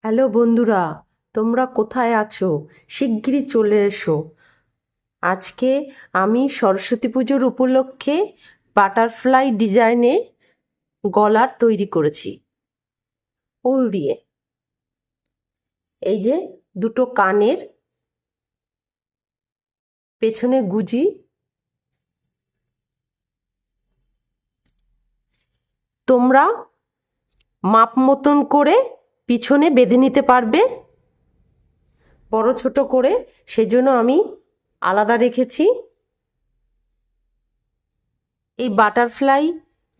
Hello বন্ধুরা, তোমরা কোথায় আছো? শিগগিরই চলে এসো। আজকে আমি সরস্বতী পুজোর উপলক্ষে বাটারফ্লাই ডিজাইনে গলার তৈরি করেছি উল দিয়ে। এই যে দুটো কানের পেছনে গুজি, তোমরা মাপ মতন করে পিছনে বেঁধে নিতে পারবে, বড় ছোট করে। সেজন্য আমি আলাদা রেখেছি। এই বাটারফ্লাই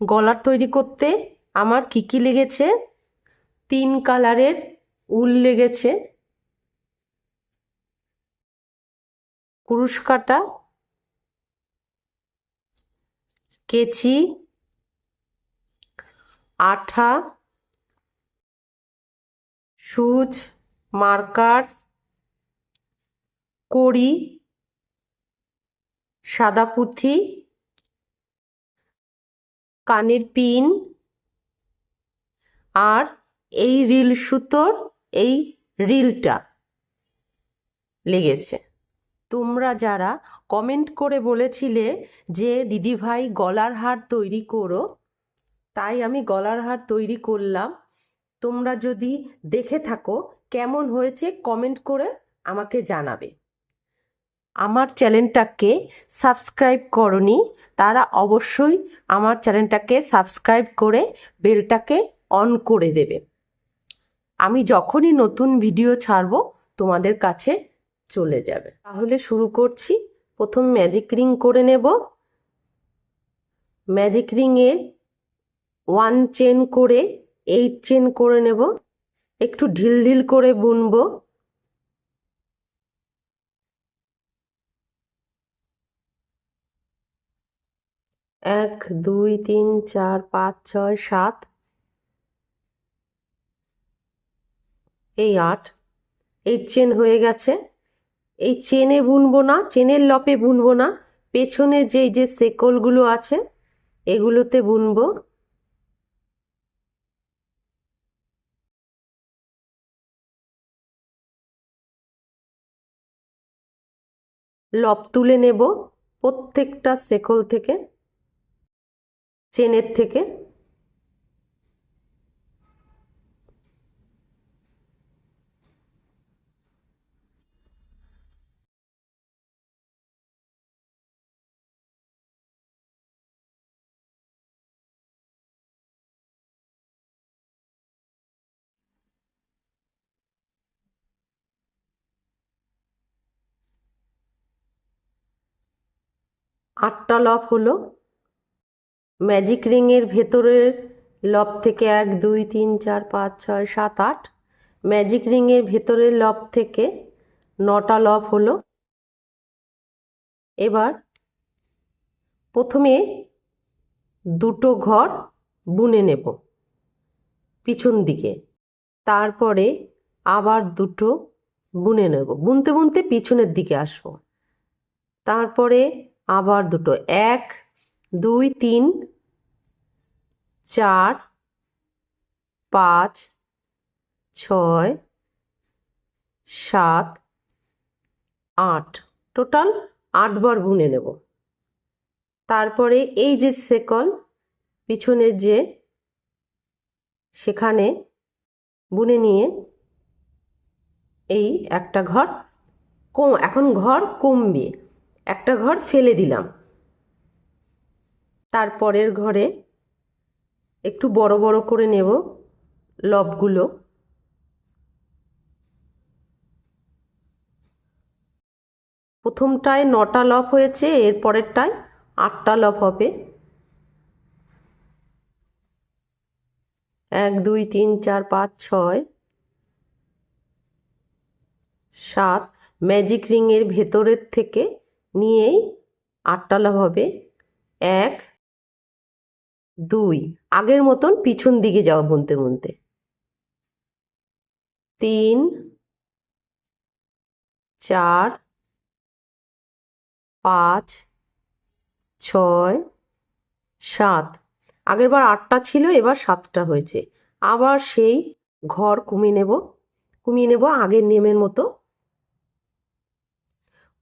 গলার তৈরি করতে আমার কি কি লেগেছে: 3 কালারের উল লেগেছে, কুরুশ কাঁটা, কেচি, আঠা, সুচ, মার্কার, কড়ি, সাদা পুঁথি, কানের পিন, আর এই রিল সুতোর এই রিলটা লেগেছে। তোমরা যারা কমেন্ট করে বলেছিলে যে দিদিভাই গলার হার তৈরি করো, তাই আমি গলার হার তৈরি করলাম। তোমরা যদি দেখে থাকো কেমন হয়েছে কমেন্ট করে আমাকে জানাবে। আমার চ্যানেলটাকে সাবস্ক্রাইব করনি তারা অবশ্যই আমার চ্যানেলটাকে সাবস্ক্রাইব করে বেলটাকে অন করে দেবে। আমি যখনই নতুন ভিডিও ছাড়বো তোমাদের কাছে চলে যাবে। তাহলে শুরু করছি। প্রথম ম্যাজিক রিং করে নেব। ম্যাজিক রিংয়ে 1 চেন করে 8 চেন করে নেব। একটু ঢিল ঢিল করে বুনবো। 1 2 3 4 5 6 7, এই 8 চেন হয়ে গেছে। এই চেনে বুনবো না, চেনের লপে বুনবো না, পেছনে যে সেকলগুলো আছে এগুলোতে বুনবো। লপ তুলে নেব প্রত্যেকটা সেকল থেকে, চেনের থেকে। আটটা লপ হলো। ম্যাজিক রিংয়ের ভেতরের লব থেকে 1 2 3 4 5 6 7 8, ম্যাজিক রিংয়ের ভেতরের লব থেকে 9টা লব হলো। এবার প্রথমে দুটো ঘর বুনে নেব পিছন দিকে, তারপরে আবার দুটো বুনে নেব, বুনতে বুনতে পিছনের দিকে আসবো। তারপরে আবার দুটো, 1 2 3 4 5 6 7 8, টোটাল 8বার বুনে নেব। তারপরে এই যে সেকল পিছনের যে, সেখানে বুনে নিয়ে এই একটা ঘর এখন ঘর কমবে, একটা ঘর ফেলে দিলাম। তারপরের ঘরে একটু বড় বড় করে নেব লবগুলো। প্রথমটায় 9টা লব হয়েছে, এর পরেরটায় 8টা লব হবে। 1 2 3 4 5 6 7, ম্যাজিক রিংয়ের ভেতরের থেকে নিয়েই 8টা লব হবে। 1 2, আগের মতন পিছন দিকে যাওয়া বুনতে বুনতে। 3 4 5 6 7, আগেরবার 8টা ছিল, এবার 7টা হয়েছে। আবার সেই ঘর কমিয়ে নেব। কমিয়ে নেব আগের নিয়মের মতো।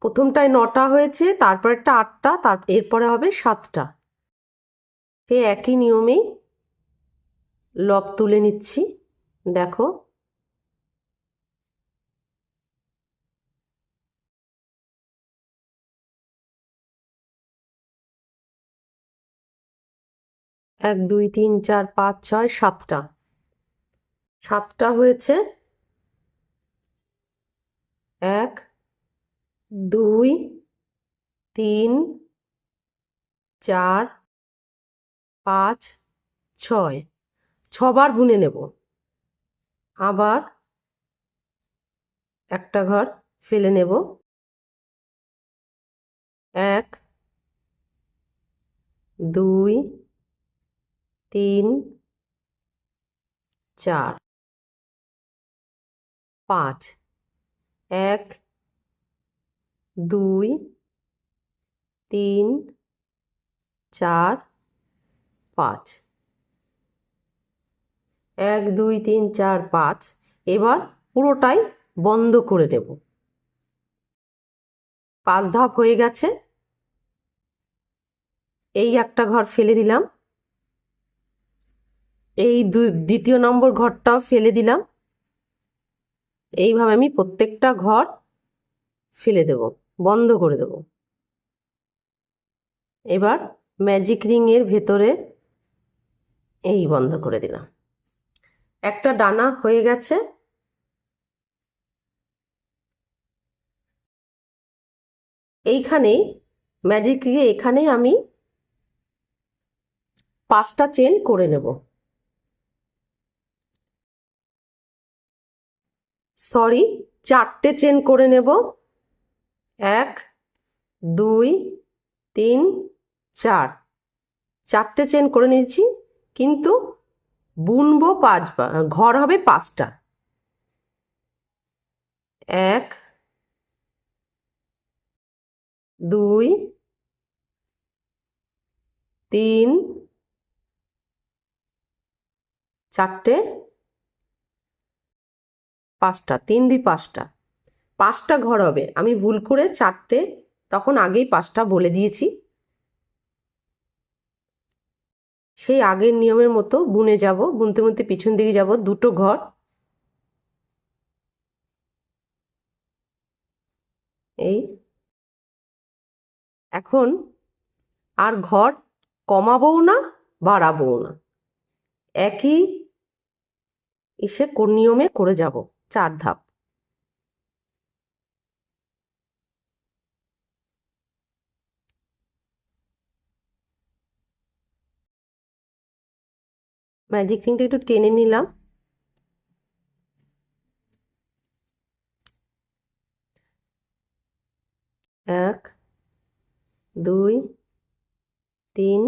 প্রথমটায় 9টা হয়েছে, তারপরেরটা 8টা, এরপরে হবে 7টা। সে একই নিয়মেই লব তুলে নিচ্ছি। দেখো, এক দুই তিন চার পাঁচ ছয় 7টা। 7টা হয়েছে। 1 2 3 4 5 6, 6বার বুনে নেব। আবার একটা ঘর ফেলে নেব। 1 2 3 4 5, 1 2 3 4 5, 1 2 3 4 5। এবার পুরোটাই বন্ধ করে নেব। 5 ধাপ হয়ে গেছে। এই একটা ঘর ফেলে দিলাম, এই দ্বিতীয় নম্বর ঘরটাও ফেলে দিলাম। এইভাবে আমি প্রত্যেকটা ঘর ফেলে দেব, বন্ধ করে দেব। এবার ম্যাজিক রিং এর ভেতরে এই বন্ধ করে দিলাম। একটা ডানা হয়ে গেছে। এইখানেই ম্যাজিক রিং এ এখানেই আমি 5টা চেন করে নেব। সরি, 4টে চেন করে নেব। 1 2 3 4, 4টে চেন করে নিয়েছি, কিন্তু বুনবো 5বার, ঘর হবে 5টা। 1 2 3 4টে, 5টা, 3 2 5টা, 5টা ঘর হবে। আমি ভুল করে 4টে তখন আগেই 5টা বলে দিয়েছি। সেই আগের নিয়মের মতো বুনে যাব, বুনতে বুনতে পিছন দিকে যাব 2টো ঘর। এই এখন আর ঘর কমাবও না, বাড়াবও না, একই নিয়মে করে যাব 4 ধাপ। ম্যাজিক রিংটা একটু টেনে নিলাম। এক দুই তিন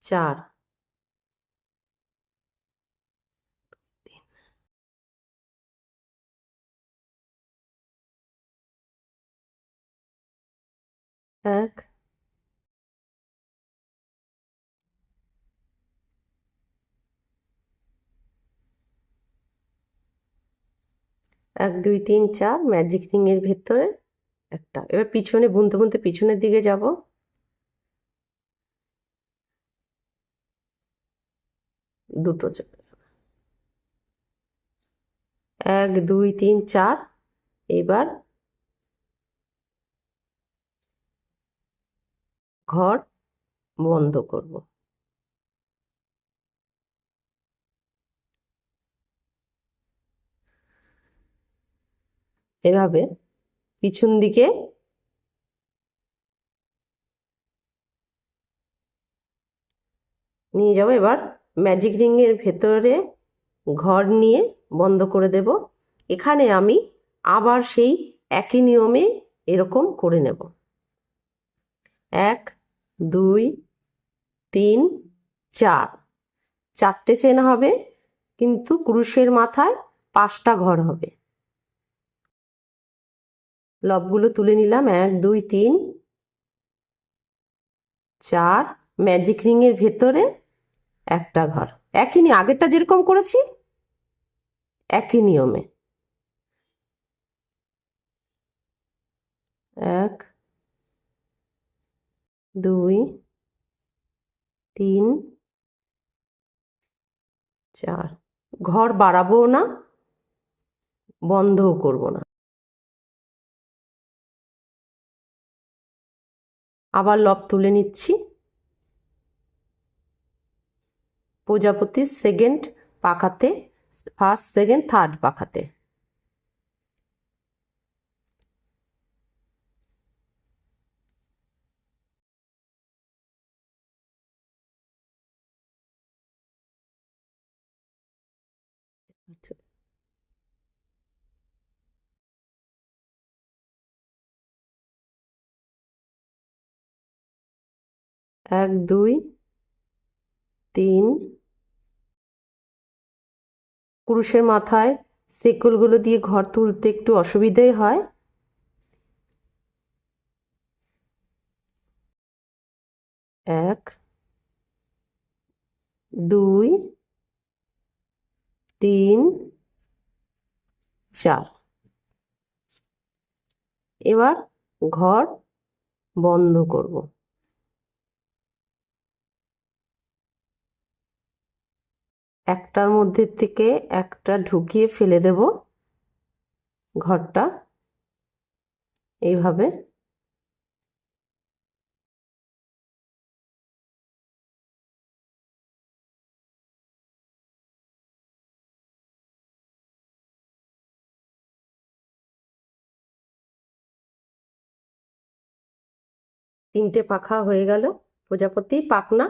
চার, এক 1 2 3 4 ম্যাজিক রিং এর ভেতরে একটা। এবার পিছনে বুনতে বুনতে পিছনের দিকে যাব। দুটো 1 2 3 4। এবার ঘর বন্ধ করব। এভাবে পিছন দিকে নিয়ে যাব। এবার ম্যাজিক রিং এর ভেতরে ঘর নিয়ে বন্ধ করে দেব। এখানে আমি আবার সেই একই নিয়মে এরকম করে নেব। 1 2 3 4, 4টে চেন হবে, কিন্তু ক্রুশের মাথায় 5টা ঘর হবে। লবগুলো তুলে নিলাম। 1 2 3 4, ম্যাজিক রিং এর ভেতরে একটা ঘর। একই নিয়ে আগেরটা যেরকম করেছি একই নিয়মে এক, দুই, তিন, চার। ঘর বাড়াবো না, বন্ধও করব না। আবার লব তুলে নিচ্ছি। প্রজাপতির সেকেন্ড পাখাতে, ফার্স্ট সেকেন্ড থার্ড পাখাতে। এক, দুই, তিন। কুরুশের মাথায় সেকলগুলো দিয়ে ঘর তুলতে একটু অসুবিধেই হয়। এক, দুই, তিন, চার। এবার ঘর বন্ধ করব। একটার মধ্যে থেকে একটা ঢুকিয়ে ফেলে দেব ঘরটা এইভাবে। তিনটে পাখা হয়ে গেল, প্রজাপতি পাখনা।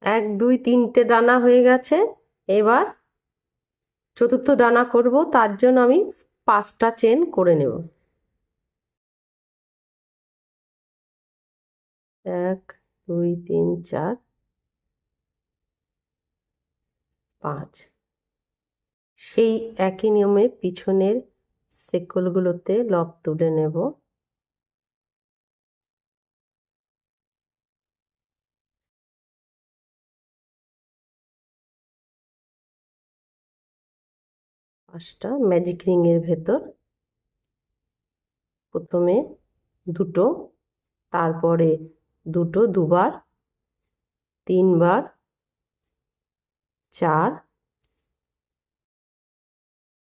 এক, দুই, তিনটে ডানা হয়ে গেছে। এবার চতুর্থ ডানা করব, তার জন্য আমি 5টা চেন করে নেব। এক, দুই, তিন, চার, 5। সেই একই নিয়মে পিছনের সেকলগুলোতে লক তুলে নেব। পাঁচটা ম্যাজিক রিংয়ের ভেতর প্রথমে দুটো, তারপরে দুটো দুবার, 3বার, 4,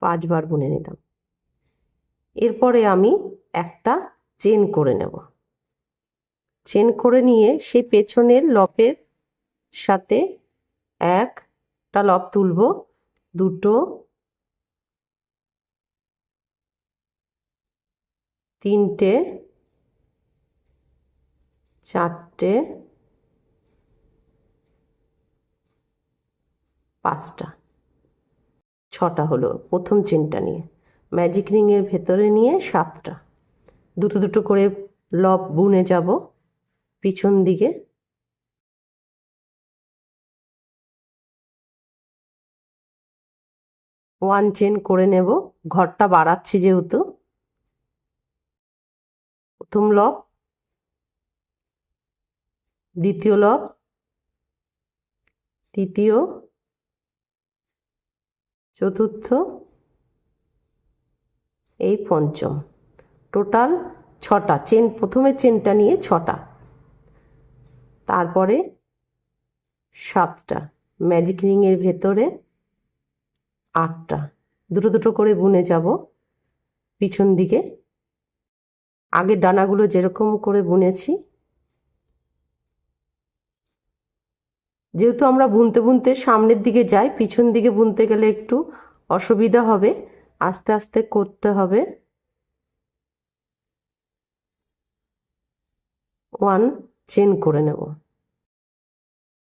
5বার বুনে নিলাম। এরপরে আমি একটা চেন করে নেব। চেন করে নিয়ে সেই পেছনের লপের সাথে একটা লপ তুলব, দুটো, তিনটে, চারটে, 5টা, 6টা হলো প্রথম চেনটা নিয়ে। ম্যাজিক রিংয়ের ভেতরে নিয়ে 7টা, দুটো দুটো করে লব বুনে যাব পিছন দিকে। ওয়ান চেন করে নেব, ঘরটা বাড়াচ্ছি যেহেতু। প্রথম লব, দ্বিতীয় লব, তৃতীয়, চতুর্থ, এই পঞ্চম। টোটাল 6টা চেন, প্রথমে চেনটা নিয়ে 6টা, তারপরে 7টা, ম্যাজিক রিংয়ের ভেতরে 8টা, দুটো দুটো করে বুনে যাব পিছন দিকে। আগের ডানাগুলো যেরকম করে বুনেছি। যেহেতু আমরা বুনতে বুনতে সামনের দিকে যাই, পিছন দিকে বুনতে গেলে একটু অসুবিধা হবে, আস্তে আস্তে করতে হবে। 1 চেন করে নেব।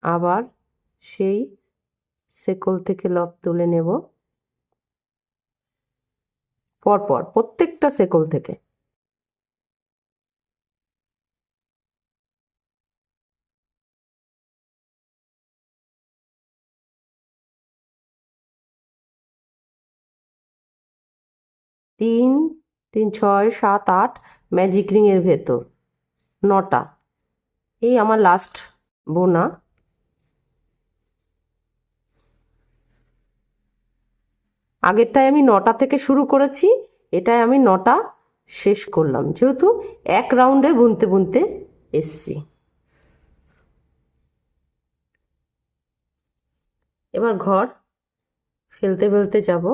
আবার সেই সেকল থেকে লক তুলে নেব পরপর প্রত্যেকটা সেকল থেকে। তিন, 3, 6, 7, 8 ম্যাজিক রিংয়ের ভেতর 9টা। এই আমার লাস্ট বোনা। আগেরটায় আমি 9টা থেকে শুরু করেছি, এটায় আমি 9টা শেষ করলাম, যেহেতু এক রাউন্ডে বুনতে বুনতে এসছি। এবার ঘর ফেলতে ফেলতে যাব।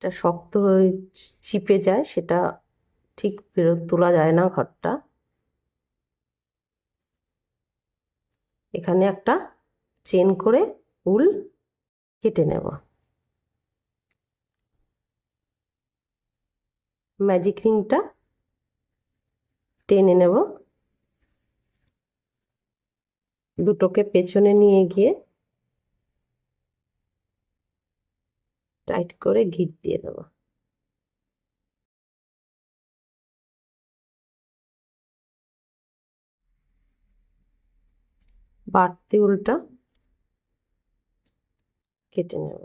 এটা শক্ত হয়ে চিপে যায়, সেটা ঠিক ফেরত তোলা যায় না ঘরটা। এখানে একটা চেন করে উল কেটে নেব। ম্যাজিক রিংটা টেনে নেব, দুটোকে পেছনে নিয়ে গিয়ে টাইট করে ঘিট দিয়ে দেবো। বাড়তি উলটা কেটে নেব।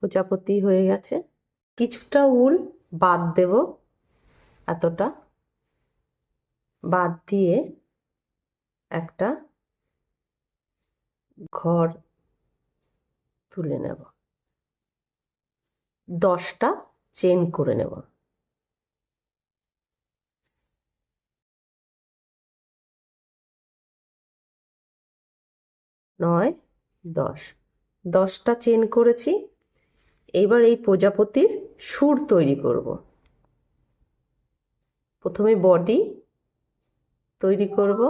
প্রজাপতি হয়ে গেছে। কিছুটা উল বাদ দেব, এতটা বাদ দিয়ে একটা ঘর তুলে নেব, 10টা চেন করে নেব। 9, 10, 10টা চেন করেছি। এবার এই প্রজাপতির সুর তৈরি করব। প্রথমে বডি তৈরি করব।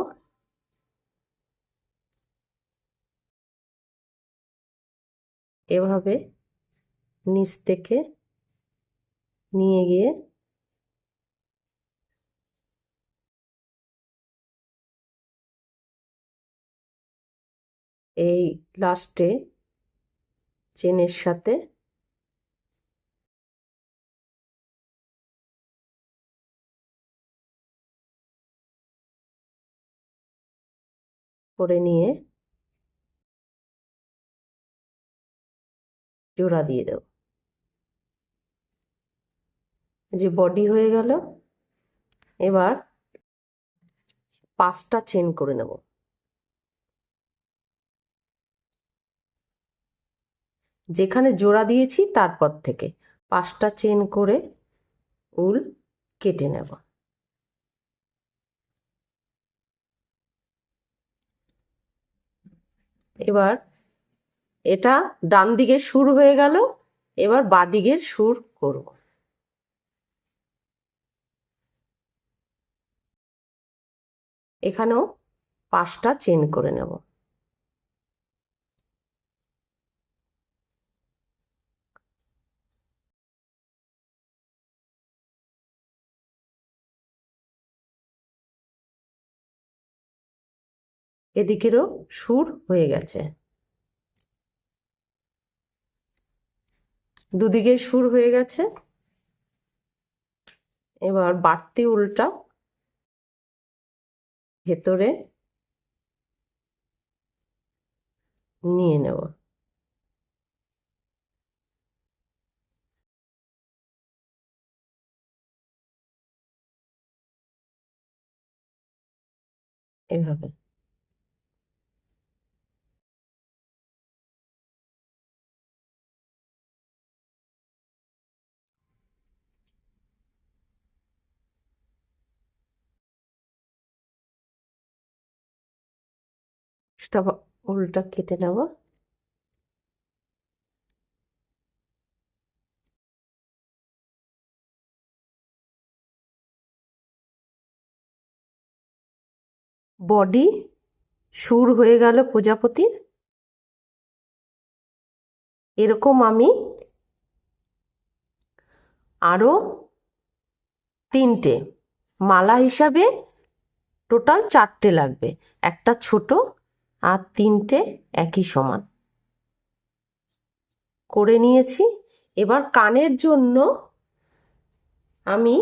এভাবে নিচ থেকে নিয়ে গিয়ে এই লাস্টে চেনের সাথে করে নিয়ে জোড়া দিয়ে দেব। যে বডি হয়ে গেল। এবার 5টা চেন করে নেব। যেখানে জোড়া দিয়েছি তারপর থেকে 5টা চেন করে উল কেটে নেব। এবার এটা ডান দিকের সুর হয়ে গেল। এবার বাঁ দিকের সুর করব। এখানেও 5টা চেন করে নেব। এদিকেরও সুর হয়ে গেছে। দুদিকের সুর হয়ে গেছে। এবার বাড়তি উলটা ভেতরে নিয়ে নেব। এভাবে উলটা কেটে নেব। বডি সুর হয়ে গেল প্রজাপতির। এরকম আমি আরো 3টে মালা হিসাবে টোটাল 4টে লাগবে। একটা ছোট আর 3টে একই সমান করে নিয়েছি। এবার কানের জন্য আমি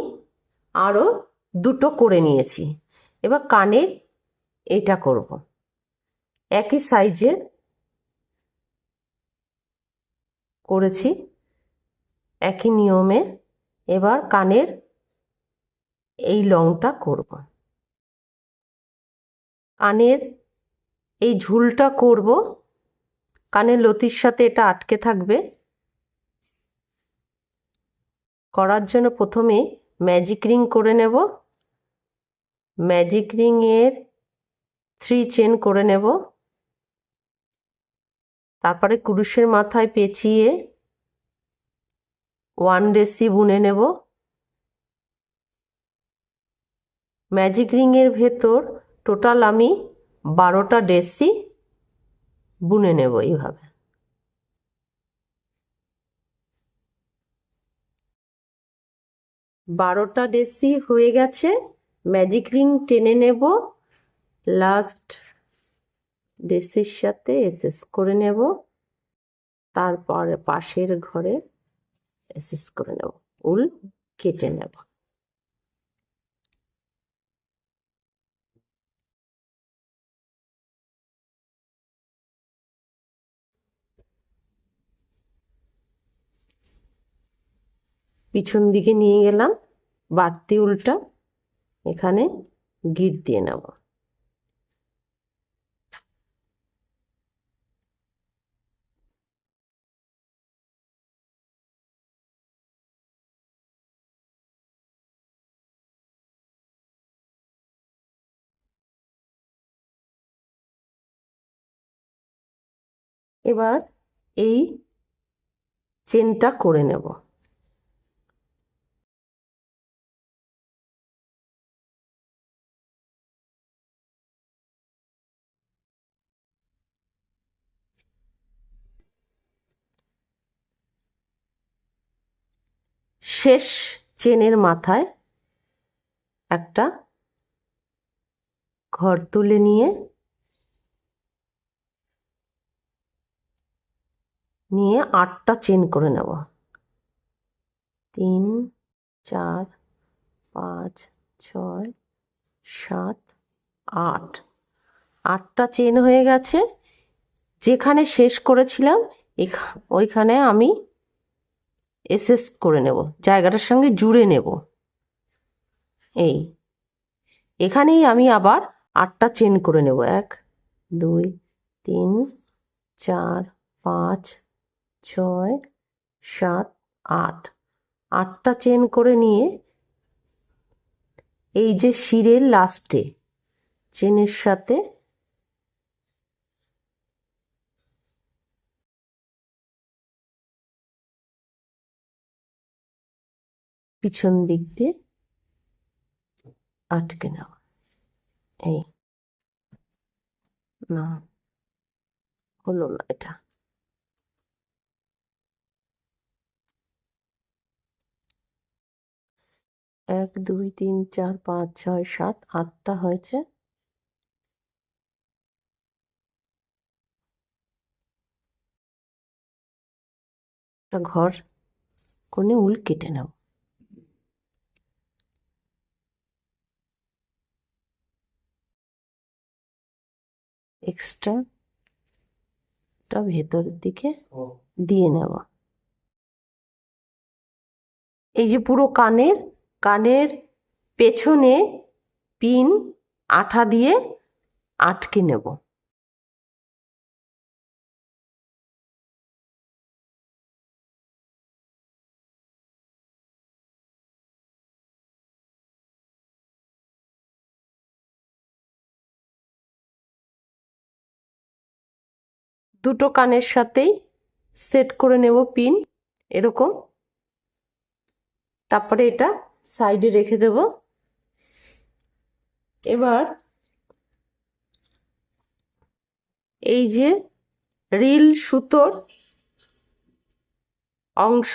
আরও দুটো করে নিয়েছি। এবার কানের এটা করব, একই সাইজের করেছি, একই নিয়মে। এবার কানের এই লংটা করব, কানের এই ঝুলটা করব, কানের লতির সাথে এটা আটকে থাকবে। করার জন্য প্রথমে ম্যাজিক রিং করে নেব, ম্যাজিক রিং এর 3 চেন করে নেব, তারপরে কুরুশের মাথায় পেঁচিয়ে 1 রেসি বুনে নেব। ম্যাজিক রিং এর ভেতর টোটাল আমি 12টা ডেসি বুনে নেব এইভাবে। বারোটা ডেসি হয়ে গেছে, ম্যাজিক রিং টেনে নেব, লাস্ট ডেসির সাথে এসএস করে নেব, তারপর পাশের ঘরে এসএস করে নেব, উল কেটে নেব। পিছন দিকে নিয়ে গেলাম, বাড়তি উলটা এখানে গিট দিয়ে নেব। এবার এই চেনটা করে নেব। শেষ চেনের মাথায় একটা ঘর তুলে নিয়ে নিয়ে 8টা চেন করে নেব। 3 4 5 6 7 8, 8টা চেন হয়ে গেছে। যেখানে শেষ করেছিলাম ওইখানে আমি এসএস করে নেব, জায়গাটার সঙ্গে জুড়ে নেব। এই এখানেই আমি আবার 8টা চেন করে নেব, 1 2 3 4 5 6 7 8, 8টা চেন করে নিয়ে এই যে শিরের লাস্টে চেনের সাথে পিছন দিক দিয়ে আটকে নেওয়া। এই না, হলো না এটা। 1 2 3 4 5 6 7 8টা হয়েছে। একটা ঘর কোণে উল কেটে নেব। এক্সট্রাটা ভেতরের দিকে দিয়ে নেব। এই যে পুরো কানের পেছনে পিন আঠা দিয়ে আটকে নেব। দুটো কানের সাথেই সেট করে নেব পিন এরকম, তারপরে এটা সাইডে রেখে দেব। এবার এই যে রিল সুতোর অংশ,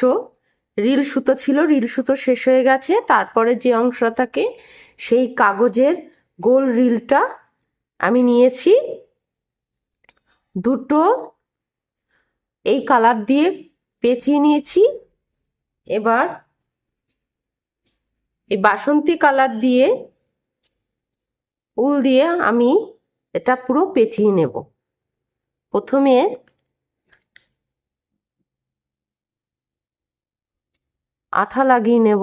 রিল সুতো ছিল, রিল সুতো শেষ হয়ে গেছে, তারপরে যে অংশটা থাকে সেই কাগজের গোল রিলটা আমি নিয়েছি, দুটো এই কালার দিয়ে পেঁচিয়ে নিয়েছি। এবার এই বাসন্তী কালার দিয়ে উল দিয়ে আমি এটা পুরো পেঁচিয়ে নেব। প্রথমে আঠা লাগিয়ে নেব।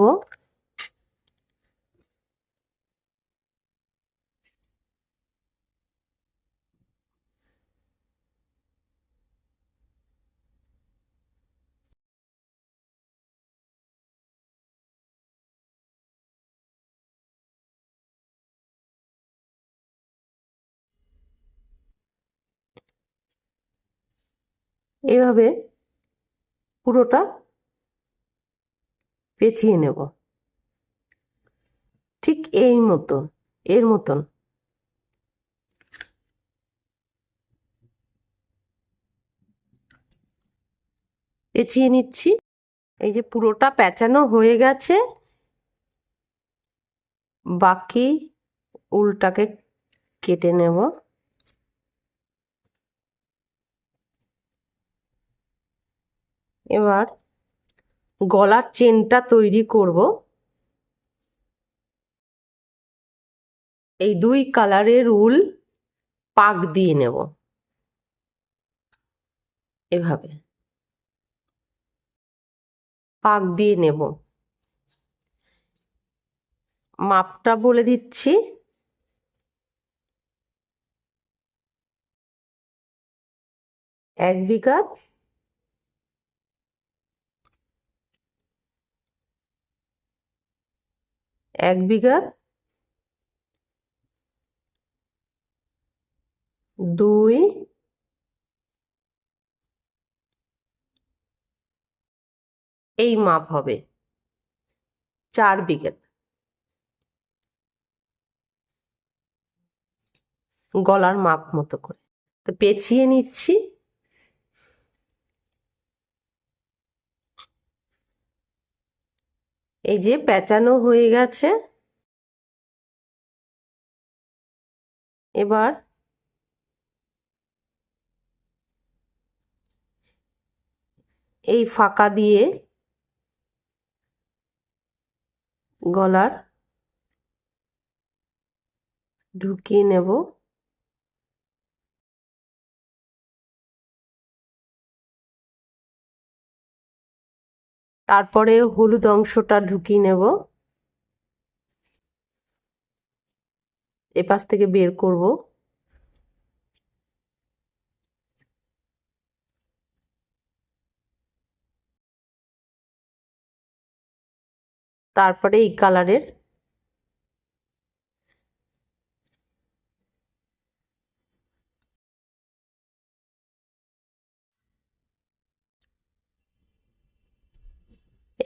এভাবে পুরোটা পেঁচিয়ে নেব, ঠিক এই মতন, এর মতন। পেঁচিয়ে নিচ্ছি। এই যে পুরোটা পেঁচানো হয়ে গেছে, বাকি উলটাকে কেটে নেব। এবার গলার চেনটা তৈরি করব। এই দুই কালারের উল পাক দিয়ে নেব, এভাবে পাক দিয়ে নেব। মাপটা বলে দিচ্ছি। 1 বিঘা 1 বিঘা 2 এই মাপ হবে 4 বিঘা গলার মাপ মতো করে। তো পেঁচিয়ে নিচ্ছি। এই যে পেঁচানো হয়ে গেছে। এবার এই ফাঁকা দিয়ে গলার ঢুকিয়ে নেব। তারপরে হলুদ অংশটা ঢুকিয়ে নেব। এপাশ থেকে বের করব। তারপরে এই কালারের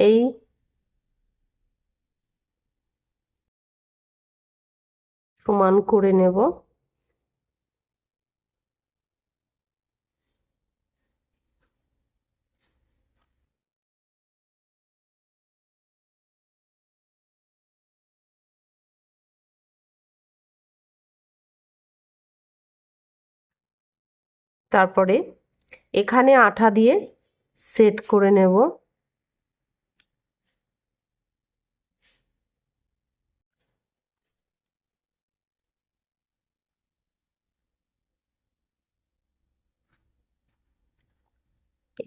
এই সমান করে নেব। তারপরে এখানে আঠা দিয়ে সেট করে নেব।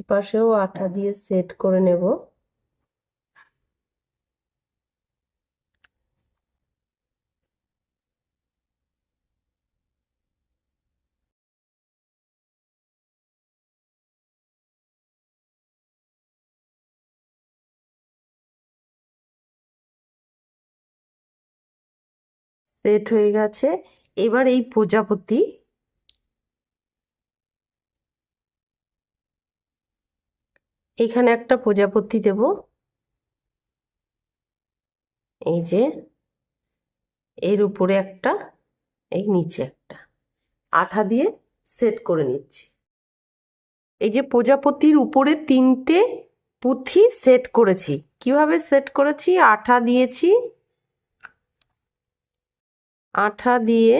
এপাশেও আঠা দিয়ে সেট করে নেব। সেট হয়ে গেছে। এবার এই প্রজাপতি এখানে একটা প্রজাপতি দেব। এই যে এর উপরে একটা, এই নিচে একটা, আঠা দিয়ে সেট করে নিচ্ছি। এই যে প্রজাপতির উপরে 3টে পুঁথি সেট করেছি। কিভাবে সেট করেছি? আঠা দিয়েছি, আঠা দিয়ে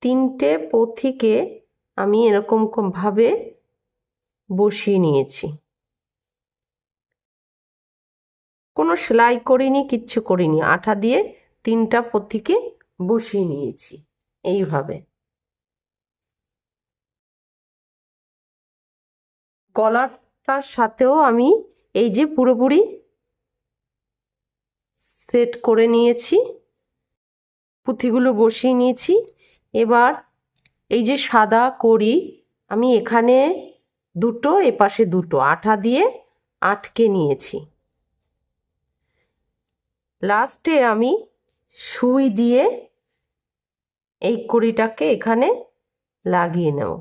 3টে পুঁথিকে আমি এরকম ভাবে বসিয়ে নিয়েছি। কোনো সেলাই করিনি, কিচ্ছু করিনি, আঠা দিয়ে 3টা পথিকে বসিয়ে নিয়েছি এইভাবে। গলাটার সাথেও আমি এই যে পুরোপুরি সেট করে নিয়েছি, পুঁথিগুলো বসিয়ে নিয়েছি। এবার এই যে সাদা কড়ি আমি এখানে দুটো, এপাশে দুটো আঠা দিয়ে আটকে নিয়েছি। লাস্টে আমি সুই দিয়ে এই কড়িটাকে এখানে লাগিয়ে নেব।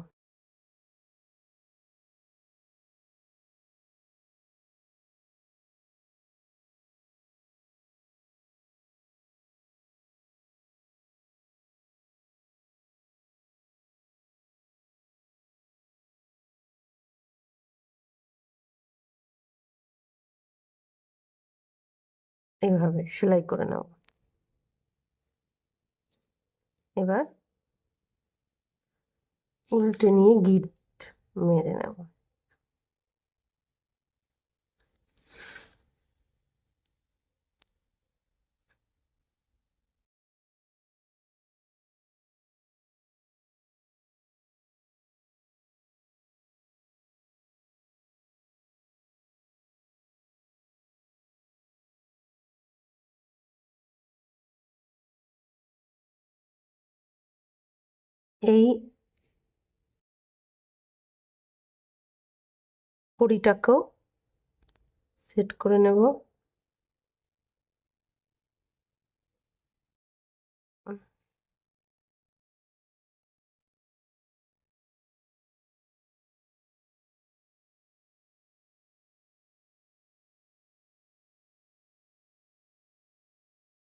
এইভাবে সেলাই করে নেব। এবার উল্টে নিয়ে গিট মেরে নেব। এই কড়িটাকেও সেট করে নেব।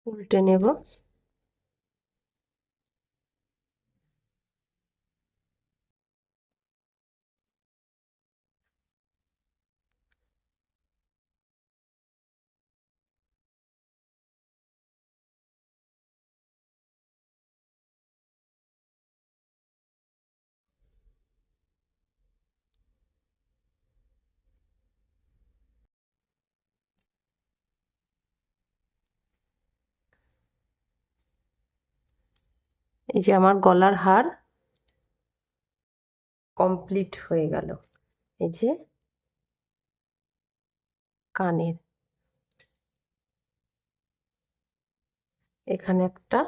উল্টে নেব। এই যে আমার গলার হার কমপ্লিট হয়ে গেল। এই যে কানের এখানে একটা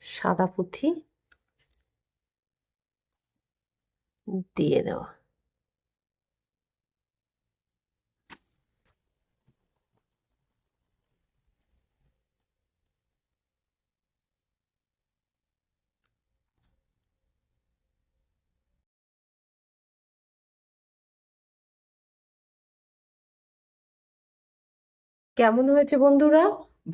সাদা পুঁথি দিয়ে দেওয়া। কেমন হয়েছে বন্ধুরা?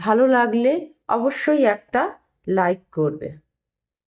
ভালো লাগলে অবশ্যই একটা লাইক করবে।